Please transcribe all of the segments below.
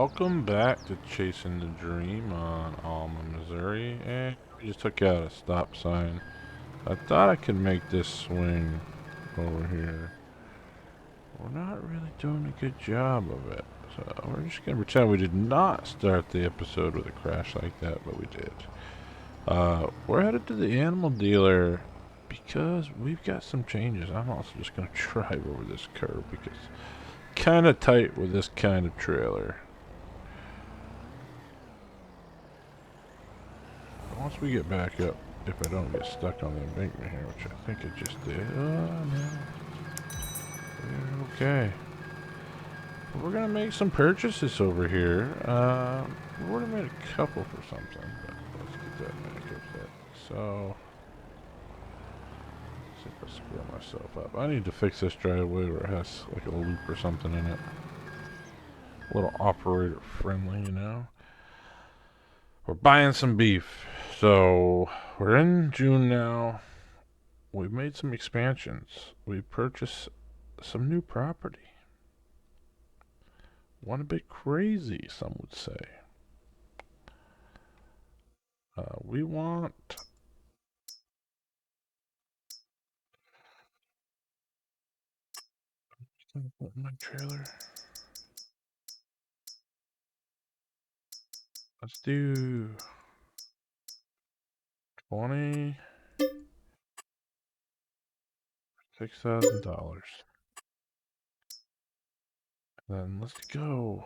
Welcome back to Chasing the Dream on Alma, Missouri. And we just took out a stop sign. I thought I could make this swing over here. We're not really doing a good job of it. So we're just going to pretend we did not start the episode with a crash like that, but we did. We're headed to the animal dealer because we've got some changes. I'm also just going to drive over this curve because it's kind of tight with this kind of trailer. Once we get back up, if I don't get stuck on the embankment here, which I think I just did. Oh, no. We're okay. We're going to make some purchases over here. We would have made a couple for something, but let's get that back up there. So, let's see if I screw myself up. I need to fix this driveway where it has like a loop or something in it. A little operator friendly, you know. We're buying some beef. So, we're in June now. We've made some expansions. We purchased some new property. One a bit crazy, some would say. We want... my trailer. Let's do... $26,000. Then let's go.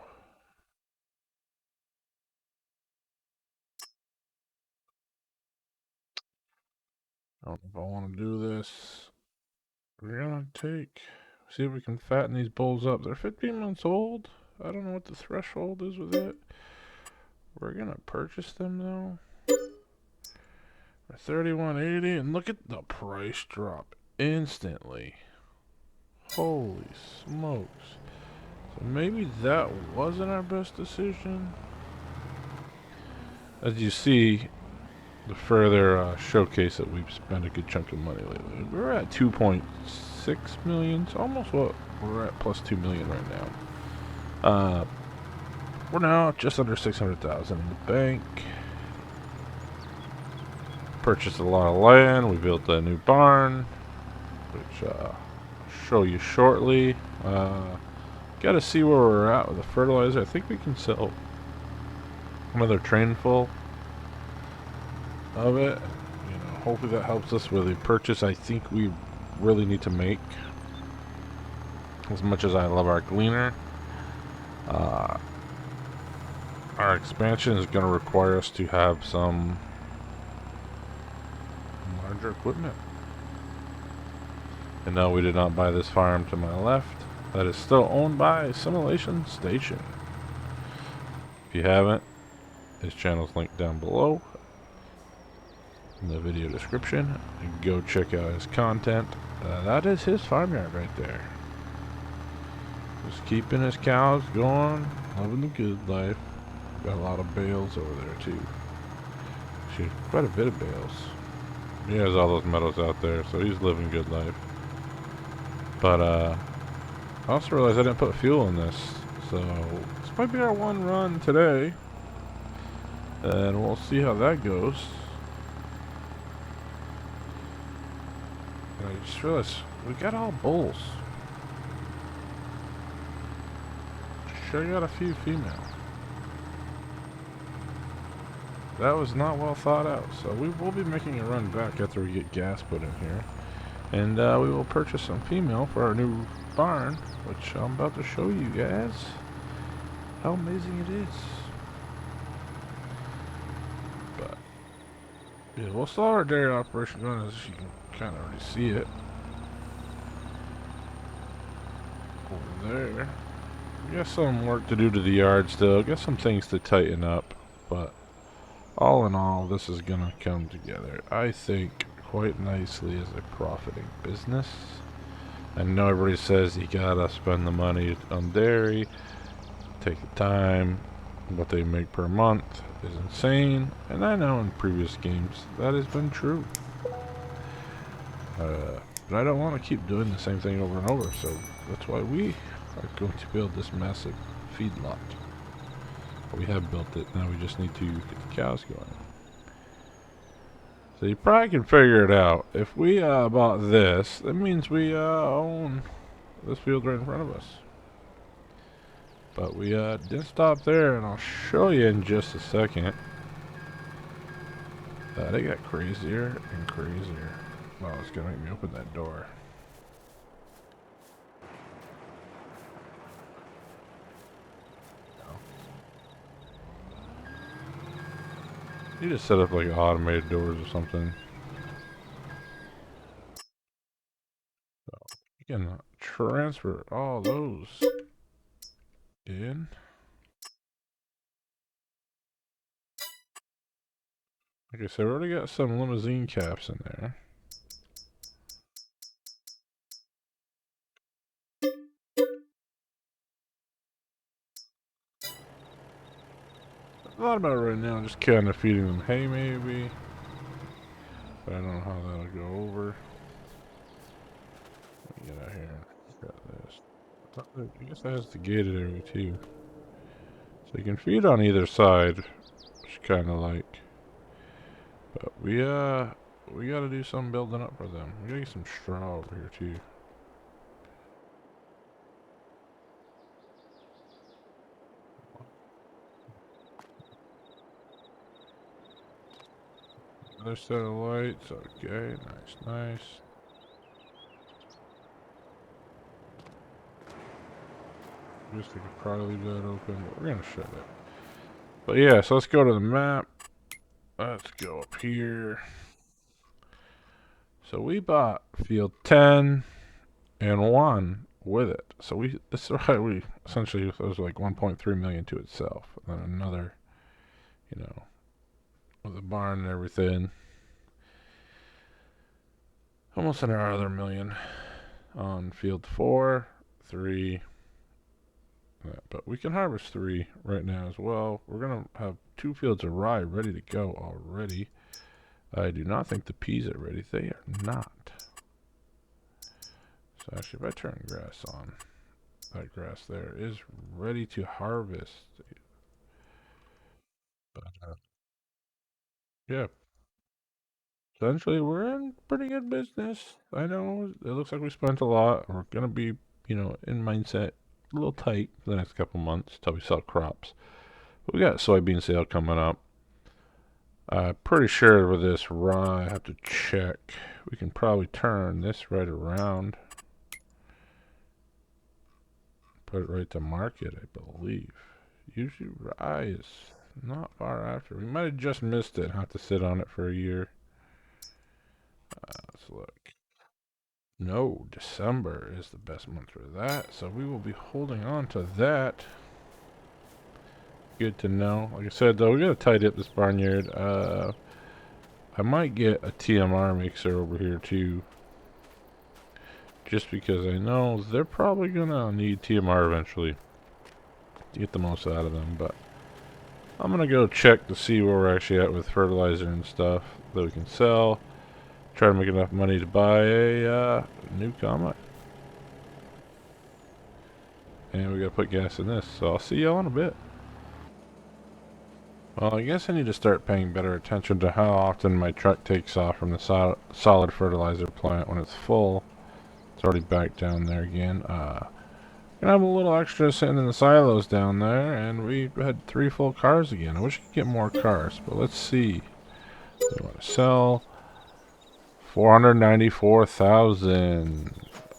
I don't know if I want to do this. We're gonna see if we can fatten these bulls up. They're 15 months old. I don't know what the threshold is with it. We're gonna purchase them though. For $31.80, and look at the price drop instantly. Holy smokes. So maybe that wasn't our best decision. As you see, the further showcase that we've spent a good chunk of money lately. We're at 2.6 million. It's almost what we're at, plus 2 million right now. We're now just under 600,000 in the bank. Purchased a lot of land. We built a new barn, which I'll show you shortly. Got to see where we're at with the fertilizer. I think we can sell another train full of it. You know, hopefully that helps us with the purchase I think we really need to make. As much as I love our gleaner, our expansion is going to require us to have some larger equipment. And no, we did not buy this farm to my left. That is still owned by Simulation Station. If you haven't, his channel is linked down below in the video description. You can go check out his content. That is his farmyard right there. Just keeping his cows going, living the good life. Got a lot of bales over there too. Actually, quite a bit of bales. He has all those meadows out there, so he's living good life. But I also realized I didn't put fuel in this, so this might be our one run today, and we'll see how that goes. And I just realized we got all bulls. Sure, got a few females. That was not well thought out, so we will be making a run back after we get gas put in here. And we will purchase some female for our new barn, which I'm about to show you guys how amazing it is. But yeah, we'll start our dairy operation going, as you can kind of already see it over there. We got some work to do to the yard still, got some things to tighten up, but all in all, this is gonna come together, I think, quite nicely as a profiting business. I know everybody says you gotta spend the money on dairy, take the time, what they make per month is insane, and I know in previous games that has been true. But I don't want to keep doing the same thing over and over, so that's why we are going to build this massive feedlot. We have built it. Now we just need to get the cows going. So you probably can figure it out. If we bought this, that means we own this field right in front of us. But we didn't stop there, and I'll show you in just a second. They got crazier and crazier. Well, it's gonna make me open that door. You just set up like automated doors or something. So you can transfer all those in. Like I said, we already got some limousine caps in there. I thought about it right now, just kind of feeding them hay maybe. But I don't know how that'll go over. Let me get out here and grab this. I guess that has the gated area too. So you can feed on either side, which kind of like. But we gotta do some building up for them. We gotta get some straw over here too. Another set of lights. Okay, nice. I guess we could probably leave that open, but we're gonna shut it. But yeah, so let's go to the map. Let's go up here. So we bought field 10 and 1 with it. So this is right, we essentially, it was like 1.3 million to itself. And then another, you know, with the barn and everything. Almost another million on field 4, 3. But we can harvest 3 right now as well. We're going to have 2 fields of rye ready to go already. I do not think the peas are ready. They are not. So actually, if I turn grass on, that grass there is ready to harvest. But, yeah, essentially, we're in pretty good business. I know it looks like we spent a lot. We're going to be, in mindset a little tight for the next couple months till we sell crops. But we got soybean sale coming up. Pretty sure with this rye, I have to check. We can probably turn this right around. Put it right to market, I believe. Usually rye is not far after. We might have just missed it and have to sit on it for a year. Let's look. No, December is the best month for that. So we will be holding on to that. Good to know. Like I said, though, we gotta tidy up this barnyard. I might get a TMR mixer over here too. Just because I know they're probably gonna need TMR eventually to get the most out of them. But I'm gonna go check to see where we're actually at with fertilizer and stuff that we can sell. Try to make enough money to buy a new combine. And we gotta put gas in this, so I'll see y'all in a bit. Well, I guess I need to start paying better attention to how often my truck takes off from the solid fertilizer plant when it's full. It's already back down there again. Gonna have a little extra sitting in the silos down there, and we had 3 full cars again. I wish I could get more cars, but let's see. We want to sell 494,000.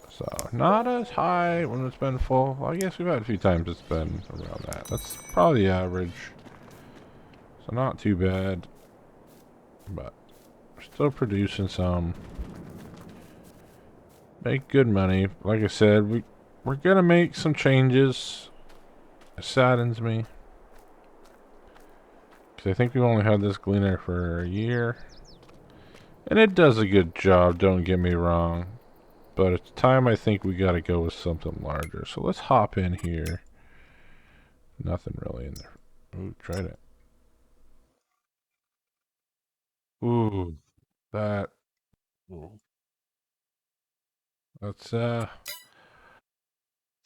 So not as high when it's been full. Well, I guess we've had a few times it's been around that. That's probably the average. So not too bad, but we're still producing some. Make good money. Like I said, we're gonna make some changes. It saddens me, because I think we've only had this gleaner for a year. And it does a good job, don't get me wrong. But it's time I think we gotta go with something larger. So let's hop in here. Nothing really in there. Ooh, tried it. Ooh, that. Ooh, that's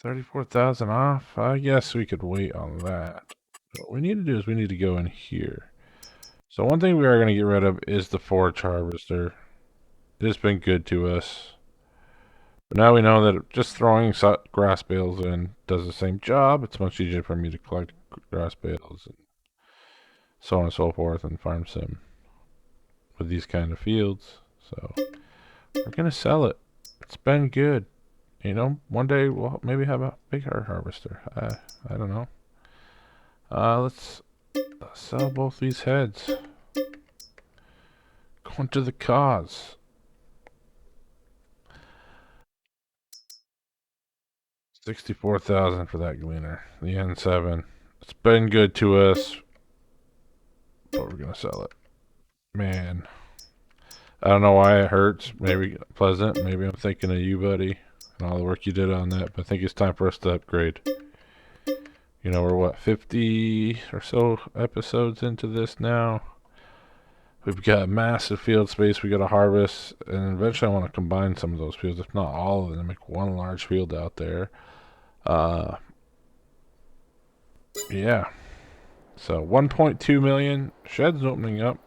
34,000 off. I guess we could wait on that. What we need to do is we need to go in here. So one thing we are going to get rid of is the forage harvester. It's been good to us. But now we know that just throwing grass bales in does the same job. It's much easier for me to collect grass bales and so on and so forth and farm sim with these kind of fields. So we're going to sell it. It's been good. You know, one day we'll maybe have a bigger harvester. I don't know. Let's sell both these heads. Going to the cause. 64,000 for that gleaner. The N7. It's been good to us, but we're gonna sell it. Man, I don't know why it hurts. Maybe pleasant. Maybe I'm thinking of you, buddy, and all the work you did on that. But I think it's time for us to upgrade. You know, we're what, 50 or so episodes into this now. We've got massive field space we got to harvest, and eventually I want to combine some of those fields, if not all of them, and make one large field out there. Uh, yeah. So 1.2 million. Shed's opening up.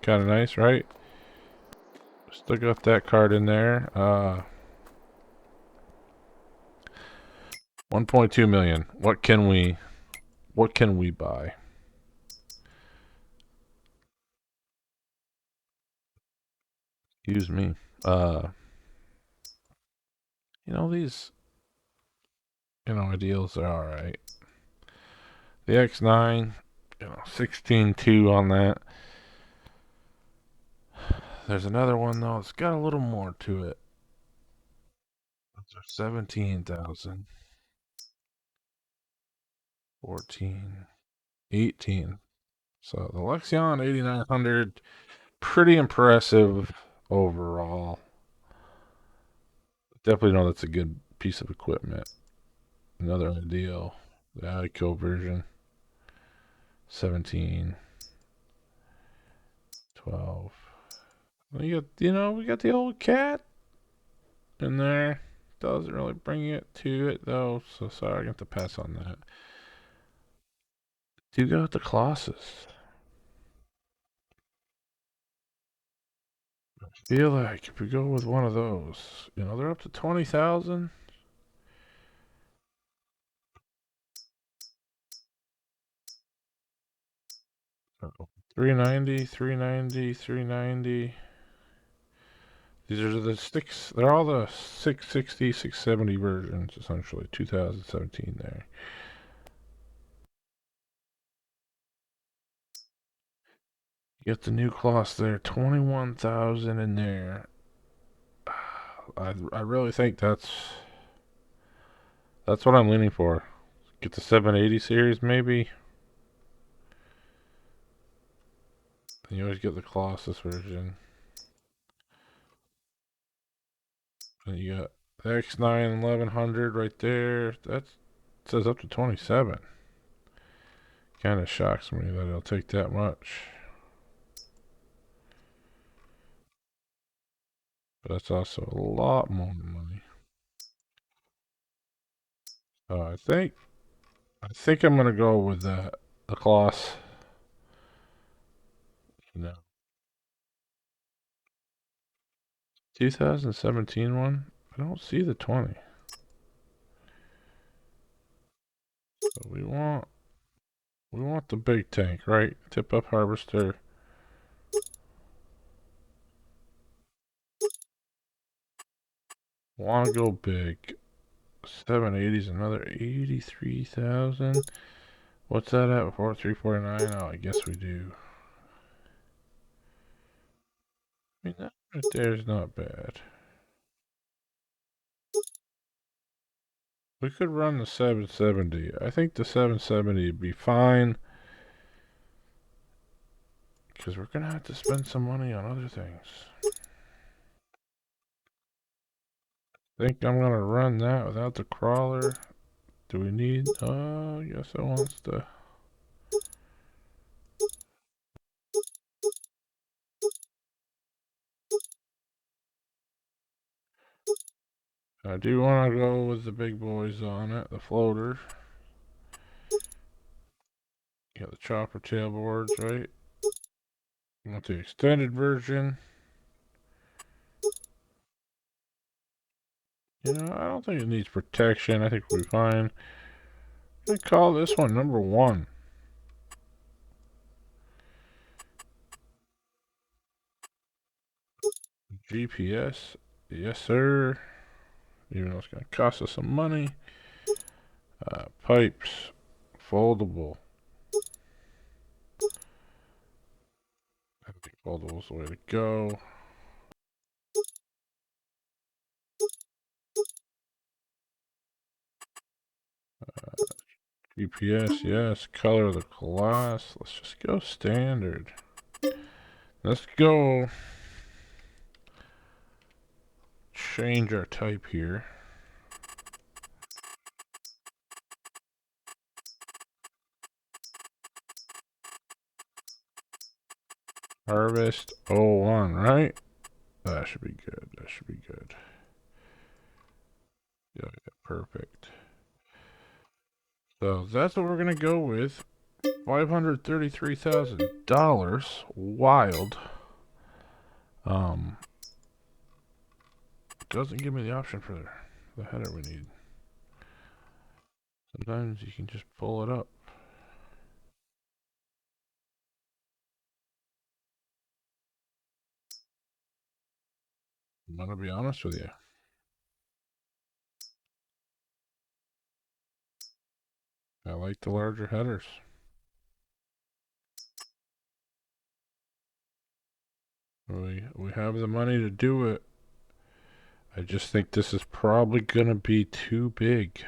Kind of nice, right? Still got that card in there. 1.2 million. What can we buy? Excuse me. Uh, these, ideals are all right. The X9, 16.2 on that. There's another one though. It's got a little more to it. Those are 17,000. 14, 18. So the Lexion 8900, pretty impressive overall. Definitely know that's a good piece of equipment. Another ideal. The ICO version. 17, 12. We got the old cat in there. Doesn't really bring it to it though, so sorry, I got to pass on that. Do go with the Colossus. I feel like if we go with one of those, they're up to 20,000. 390, 390, 390. These are the six. They're all the 660, 670 versions, essentially. 2017 there. You get the new cloths there. 21,000 in there. I really think that's what I'm leaning for. Get the 780 series maybe. And you always get the Colossus version. And you got the X9 1100 right there. That says up to 27. Kind of shocks me that it'll take that much. But that's also a lot more money. I think I'm gonna go with the Colossus. No. 2017 one? I don't see the 20. So we want the big tank, right? Tip up harvester. Want to go big. 780 is another 83,000. What's that at before? 349? Oh, I guess we do. I mean, that right there is not bad. We could run the 770. I think the 770 would be fine. Because we're going to have to spend some money on other things. I think I'm going to run that without the crawler. Do we need... Oh, yes, it wants to... I do want to go with the big boys on it, the floater. You got the chopper tailboards, right? You want the extended version. You know, I don't think it needs protection. I think we'll be fine. I call this one number 1. GPS. Yes, sir. Even though it's going to cost us some money. Pipes. Foldable. I think foldable's the way to go. GPS, yes. Color of the glass. Let's just go standard. Let's go change our type here. Harvest 01, right? That should be good. That should be good. Yeah, perfect. So that's what we're gonna go with. $533,000. Wild. Doesn't give me the option for the header we need. Sometimes you can just pull it up. I'm gonna be honest with you. I like the larger headers. We have the money to do it. I just think this is probably gonna be too big.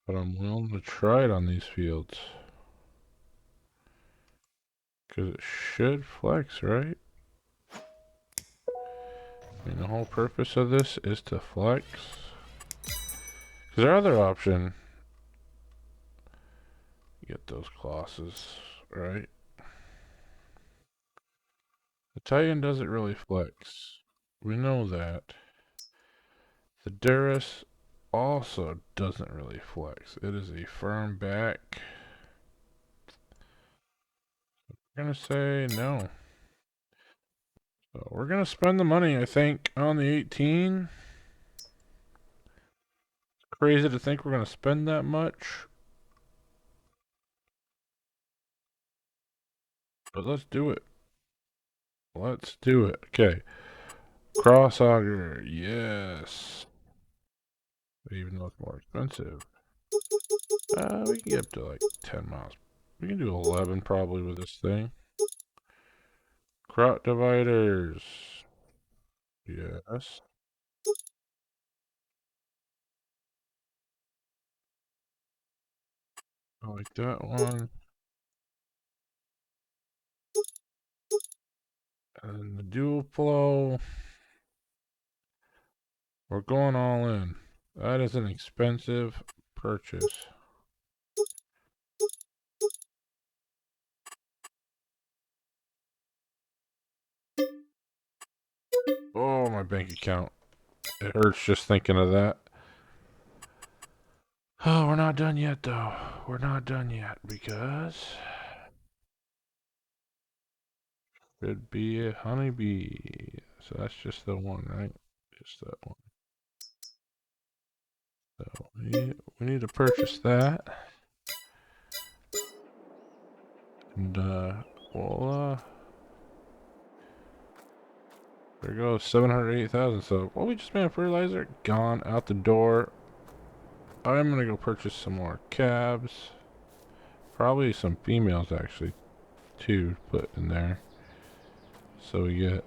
But I'm willing to try it on these fields. Because it should flex, right? I mean, the whole purpose of this is to flex. Because our other option, you get those clauses, right? Italian doesn't really flex. We know that. The Durus also doesn't really flex. It is a firm back. We're gonna say no. So we're gonna spend the money, I think, on the 18. It's crazy to think we're gonna spend that much. But let's do it. Let's do it. Okay. Cross auger, yes. Even though it's more expensive. We can get up to like 10 miles. We can do 11 probably with this thing. Crop dividers. Yes. I like that one. And the dual flow. We're going all in. That is an expensive purchase. Oh, my bank account. It hurts just thinking of that. Oh, we're not done yet, though. We're not done yet because it'd be a honeybee. So that's just the one, right? Just that one. So we need to purchase that. And well, there goes 708,000. So what we just made a fertilizer gone out the door. I'm gonna go purchase some more calves. Probably some females actually, too, put in there. So we get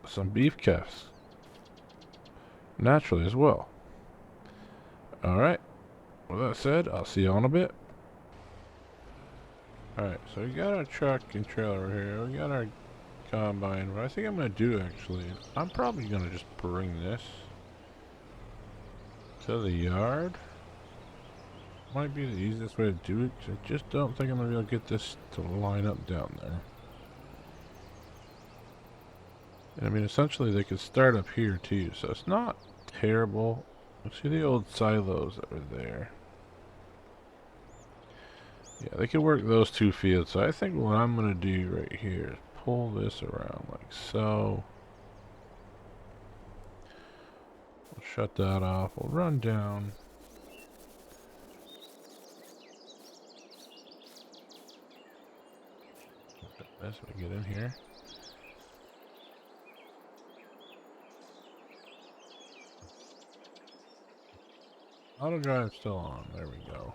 some beef calves naturally as well. Alright, with that said, I'll see you all in a bit. Alright, so we got our truck and trailer here. We got our combine. What I think I'm going to do actually, I'm probably going to just bring this to the yard. Might be the easiest way to do it, because I just don't think I'm going to be able to get this to line up down there. And I mean, essentially they could start up here too, so it's not terrible. Let's see the old silos that were there. Yeah, they could work those two fields. So I think what I'm going to do right here is pull this around like so. We'll shut that off. We'll run down. As we get in here. Auto drive still on. There we go.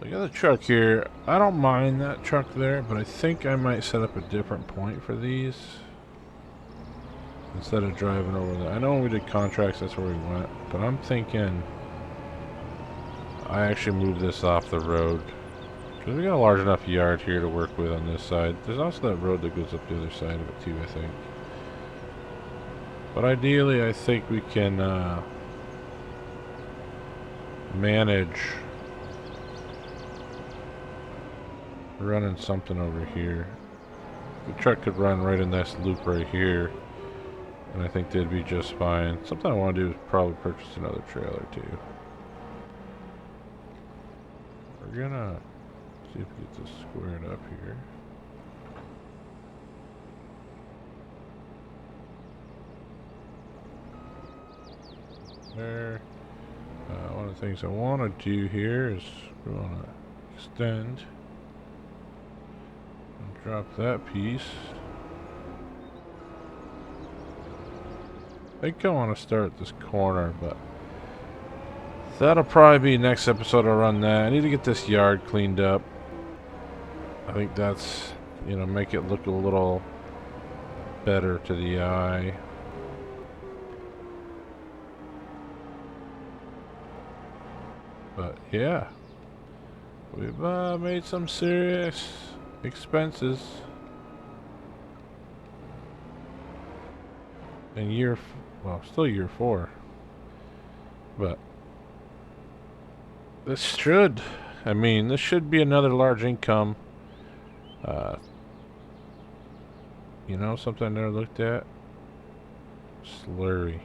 I got the truck here. I don't mind that truck there, but I think I might set up a different point for these instead of driving over there. I know when we did contracts, that's where we went, but I'm thinking I actually move this off the road because we got a large enough yard here to work with on this side. There's also that road that goes up the other side of it too, I think. But ideally, I think we can manage running something over here. The truck could run right in this loop right here, and I think they'd be just fine. Something I want to do is probably purchase another trailer too. We're gonna see if we get this squared up here. There. One of the things I want to do here is we want to extend and drop that piece. I think I want to start this corner, but that'll probably be next episode. I'll run that. I need to get this yard cleaned up. I think that's, you know, make it look a little better to the eye. But yeah, we've made some serious expenses in well, still year 4, but this should, I mean, this should be another large income. You know, something I never looked at, slurry.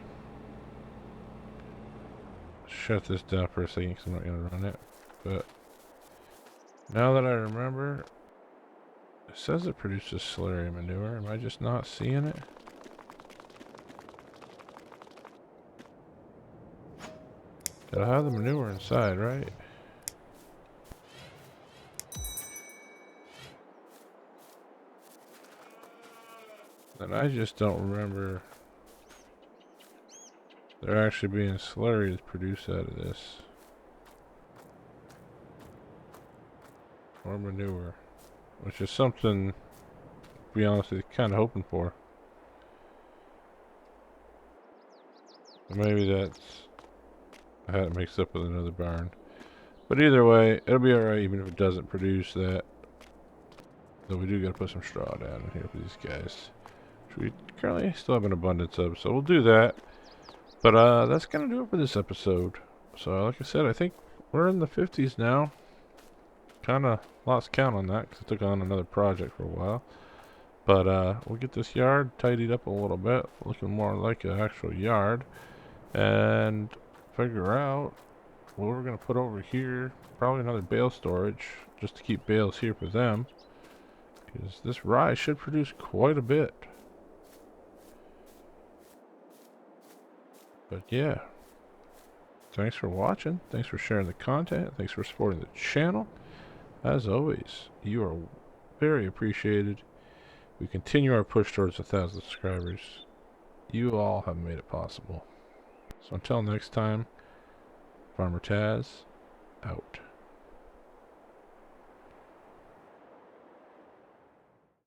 Shut this down for a second because I'm not going to run it, but now that I remember, it says it produces slurry manure. Am I just not seeing it? It'll have the manure inside, right? And I just don't remember there actually being slurry that's produced out of this. Or manure. Which is something, to be honest with you, kind of hoping for. Maybe that's, I had it mixed up with another barn. But either way, it'll be alright even if it doesn't produce that. Though we do gotta put some straw down in here for these guys. Which we currently still have an abundance of, so we'll do that. But that's gonna do it for this episode. So like I said, I think we're in the 50s now. Kinda lost count on that because I took on another project for a while. But we'll get this yard tidied up a little bit, looking more like an actual yard. And figure out what we're gonna put over here. Probably another bale storage, just to keep bales here for them. Because this rye should produce quite a bit. But yeah, thanks for watching. Thanks for sharing the content. Thanks for supporting the channel. As always, you are very appreciated. We continue our push towards 1,000 subscribers. You all have made it possible. So until next time, Farmer Taz, out.